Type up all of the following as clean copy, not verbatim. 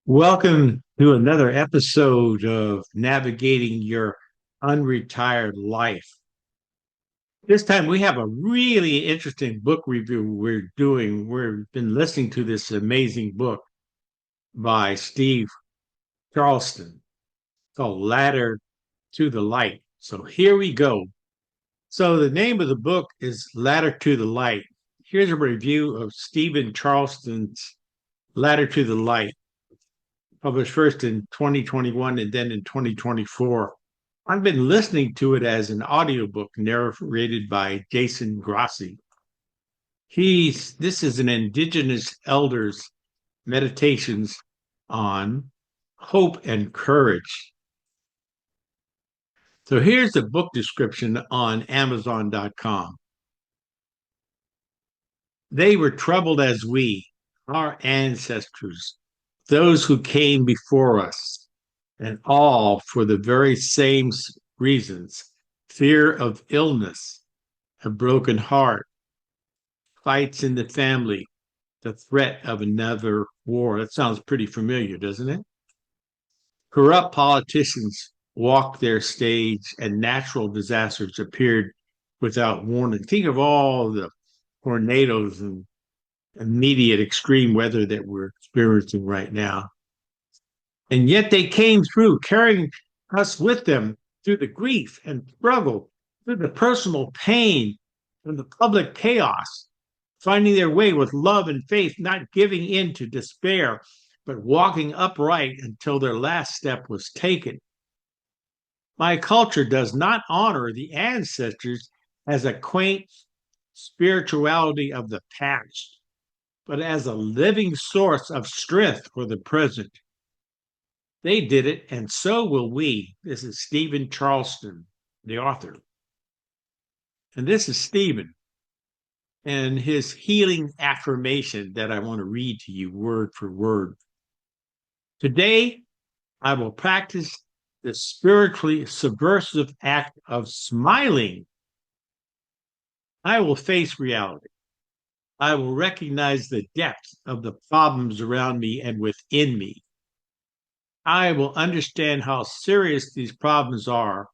Welcome to another episode of Navigating Your Unretired Life. This time we have a really interesting book review we're doing. We've been listening to this amazing book by Steve Charleston called Ladder to the Light. So here we go. So the name of the book is Ladder to the Light. Here's a review of Steven Charleston's Ladder to the Light, published first in 2021 and then in 2024. I've been listening to it as an audiobook narrated by Jason Grassi. This is an Indigenous elders meditations on hope and courage. So here's the book description on Amazon.com. They were troubled as we, our ancestors, those who came before us, and all for the very same reasons: fear of illness, a broken heart, fights in the family, the threat of another war. That sounds pretty familiar, doesn't it? Corrupt politicians walked their stage, and natural disasters appeared without warning. Think of all the tornadoes and immediate extreme weather that we're experiencing right now. And yet they came through, carrying us with them through the grief and struggle, through the personal pain and the public chaos, finding their way with love and faith, not giving in to despair, but walking upright until their last step was taken. My culture does not honor the ancestors as a quaint spirituality of the past, but as a living source of strength for the present. They did it, and so will we. This is Steven Charleston, the author. And this is Steven and his healing affirmation that I want to read to you word for word. Today, I will practice the spiritually subversive act of smiling. I will face reality. I will recognize the depth of the problems around me and within me. I will understand how serious these problems are,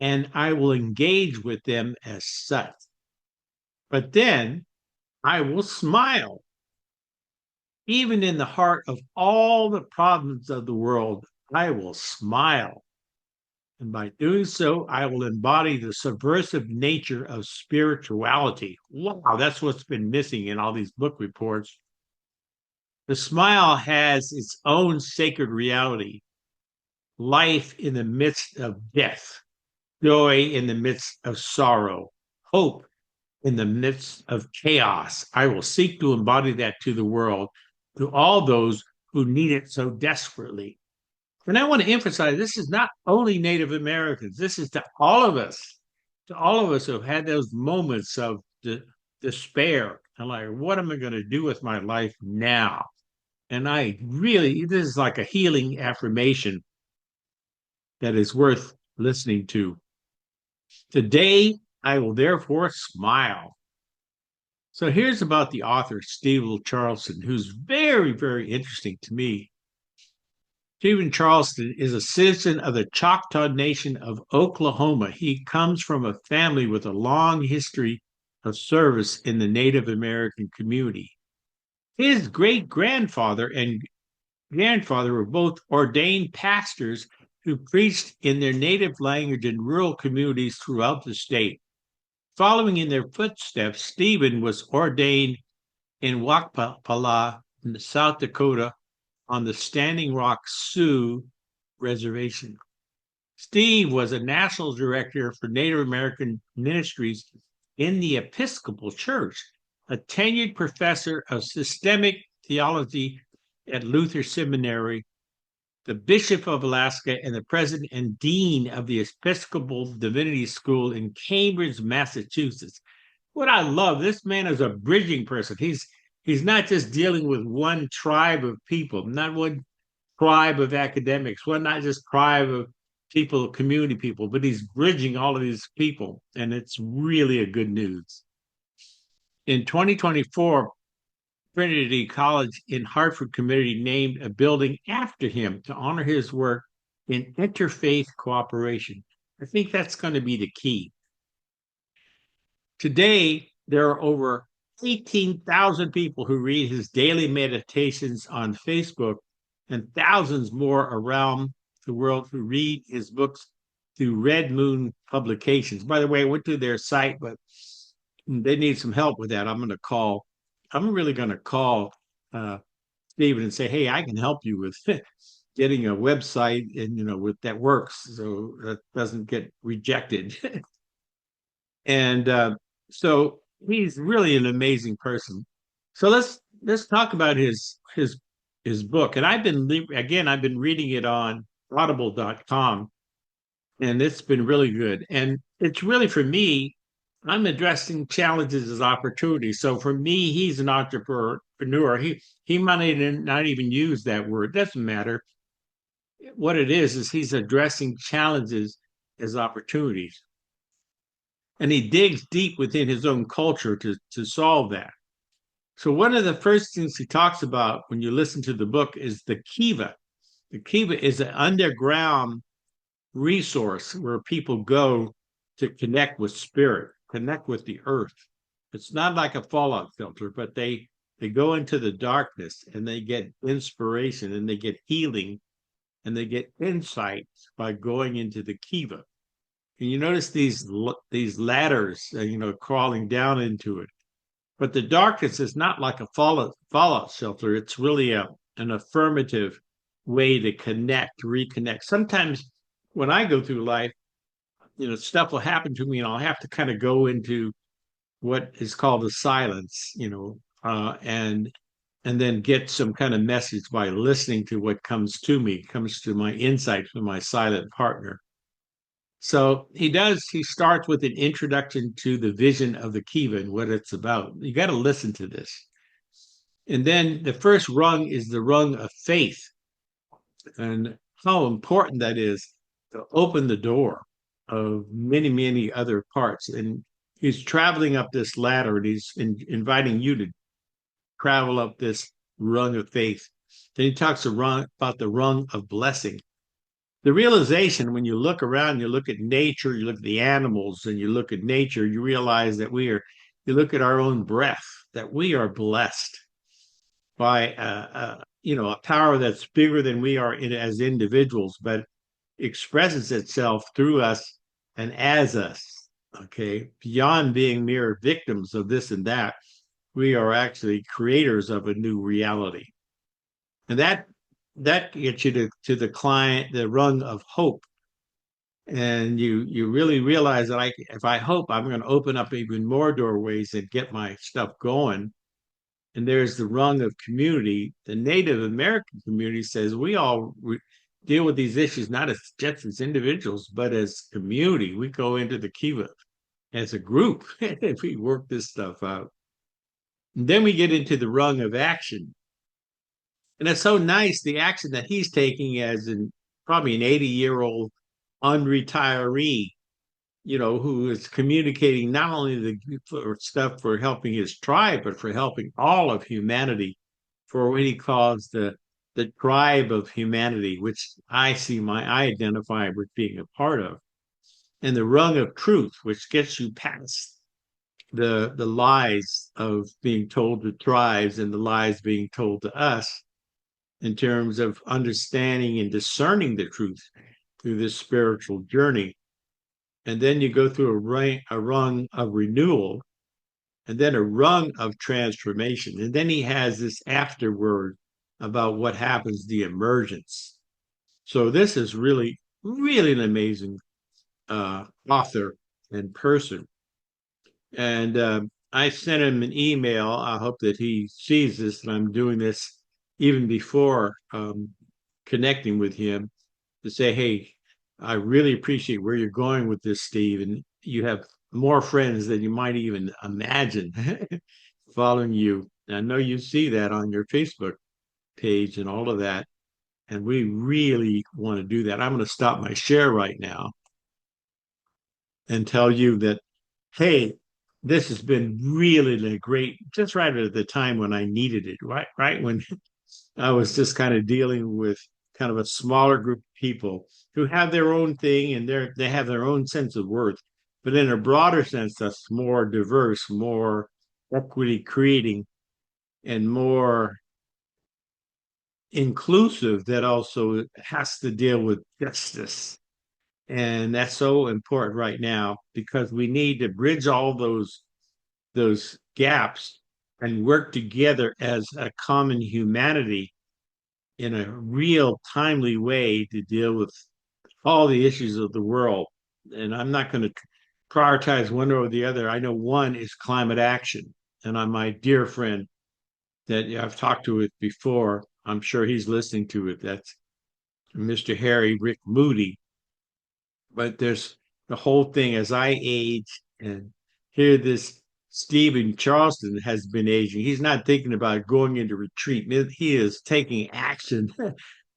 and I will engage with them as such. But then I will smile. Even in the heart of all the problems of the world, I will smile. And by doing so, I will embody the subversive nature of spirituality. Wow, that's what's been missing in all these book reports. The smile has its own sacred reality: life in the midst of death, joy in the midst of sorrow, hope in the midst of chaos. I will seek to embody that to the world, to all those who need it so desperately. And I want to emphasize this is not only Native Americans, this is to all of us who have had those moments of despair. And like, what am I going to do with my life now? And this is like a healing affirmation that is worth listening to. Today, I will therefore smile. So here's about the author, Steven Charleston, who's very, very interesting to me. Steven Charleston is a citizen of the Choctaw Nation of Oklahoma. He comes from a family with a long history of service in the Native American community. His great grandfather and grandfather were both ordained pastors who preached in their native language in rural communities throughout the state. Following in their footsteps, Stephen was ordained in Wakpala, South Dakota, on the Standing Rock Sioux Reservation. Steve was a national director for Native American ministries in the Episcopal Church, a tenured professor of systemic theology at Luther Seminary, the Bishop of Alaska, and the president and dean of the Episcopal Divinity School in Cambridge, Massachusetts. What I love, this man is a bridging person. He's not just dealing with one tribe of people, not one tribe of academics, not just tribe of people, community people, but he's bridging all of these people, and it's really a good news. In 2024, Trinity College in Hartford community named a building after him to honor his work in interfaith cooperation. I think that's going to be the key. Today, there are over 18,000 people who read his daily meditations on Facebook and thousands more around the world who read his books through Red Moon Publications. By the way, I went to their site, but they need some help with that. I'm really going to call uh, Steven and say, hey, I can help you with getting a website and, with that works so that doesn't get rejected. And so he's really an amazing person. So let's talk about his book. And I've been reading it on audible.com, and it's been really good. And it's really, for me, I'm addressing challenges as opportunities. So for me, he's an entrepreneur. He might not even use that word. It doesn't matter. What it is he's addressing challenges as opportunities. And he digs deep within his own culture to solve that. So one of the first things he talks about when you listen to the book is the Kiva. The Kiva is an underground resource where people go to connect with spirit, connect with the earth. It's not like a fallout filter, but they go into the darkness and they get inspiration and they get healing and they get insights by going into the Kiva. And you notice these ladders, crawling down into it. But the darkness is not like a fallout shelter. It's really an affirmative way to connect, reconnect. Sometimes when I go through life, stuff will happen to me, and I'll have to kind of go into what is called the silence, and then get some kind of message by listening to what comes to my insight from my silent partner. So he starts with an introduction to the vision of the Kiva and what it's about. You got to listen to this. And then the first rung is the rung of faith, and how important that is to open the door of many, many other parts. And he's traveling up this ladder and he's inviting you to travel up this rung of faith. Then he talks about the rung of blessing. The realization when you look around, you look at nature, you look at the animals, and you look at nature, you realize that you look at our own breath, that we are blessed by, a power that's bigger than we are as individuals, but expresses itself through us and as us. Okay. Beyond being mere victims of this and that, we are actually creators of a new reality. And that gets you to the rung of hope. And you really realize that if I hope, I'm going to open up even more doorways and get my stuff going. And there's the rung of community. The Native American community says deal with these issues not as just as individuals, but as community. We go into the Kiva as a group if we work this stuff out. And then we get into the rung of action. And it's so nice the action that he's taking as probably an 80-year-old unretiree, who is communicating not only the stuff for helping his tribe, but for helping all of humanity for what he calls the tribe of humanity, which I identify with being a part of. And the rung of truth, which gets you past the lies of being told to tribes and the lies being told to us in terms of understanding and discerning the truth through this spiritual journey. And then you go through a rung of renewal, and then a rung of transformation. And then he has this afterword about what happens, the emergence. So this is really, really an amazing author and person. And I sent him an email. I hope that he sees this, and I'm doing this even before connecting with him to say, hey, I really appreciate where you're going with this, Steve. And you have more friends than you might even imagine following you. And I know you see that on your Facebook page and all of that. And we really want to do that. I'm going to stop my share right now and tell you that, hey, this has been really great, just right at the time when I needed it, right when I was just kind of dealing with kind of a smaller group of people who have their own thing and they have their own sense of worth, but in a broader sense, that's more diverse, more equity creating, and more inclusive that also has to deal with justice. And that's so important right now because we need to bridge all those gaps and work together as a common humanity in a real timely way to deal with all the issues of the world. And I'm not going to prioritize one or the other. I know one is climate action. And I'm my dear friend that I've talked to it before. I'm sure he's listening to it. That's Mr. Harry Rick Moody. But there's the whole thing as I age and here this Steven Charleston has been aging. He's not thinking about going into retreat. He is taking action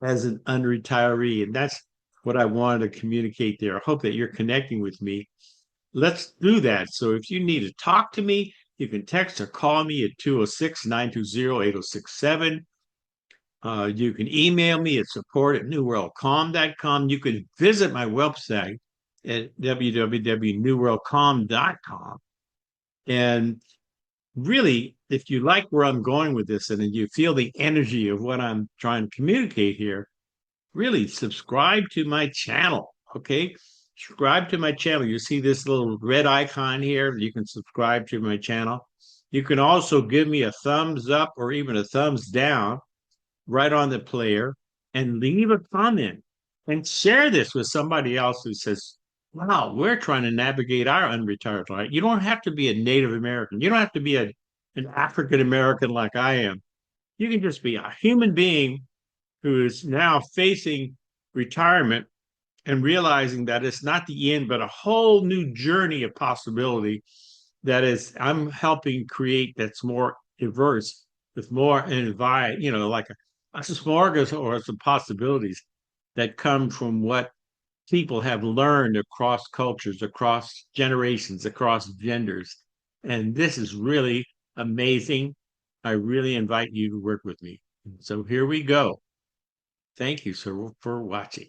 as an unretiree. And that's what I wanted to communicate there. I hope that you're connecting with me. Let's do that. So if you need to talk to me, you can text or call me at 206-920-8067. You can email me at support@newworldcalm.com. You can visit my website at www.newworldcalm.com. And really, if you like where I'm going with this and you feel the energy of what I'm trying to communicate here, really subscribe to my channel. Okay. Subscribe to my channel. You see this little red icon here. You can subscribe to my channel. You can also give me a thumbs up or even a thumbs down right on the player and leave a comment and share this with somebody else who says, wow, we're trying to navigate our unretired life. You don't have to be a Native American. You don't have to be an African American like I am. You can just be a human being who is now facing retirement and realizing that it's not the end, but a whole new journey of possibility that is I'm helping create that's more diverse with more invite, like a smorgasbord of possibilities that come from what people have learned across cultures, across generations, across genders. And this is really amazing. I really invite you to work with me. So here we go. Thank you, sir, for watching.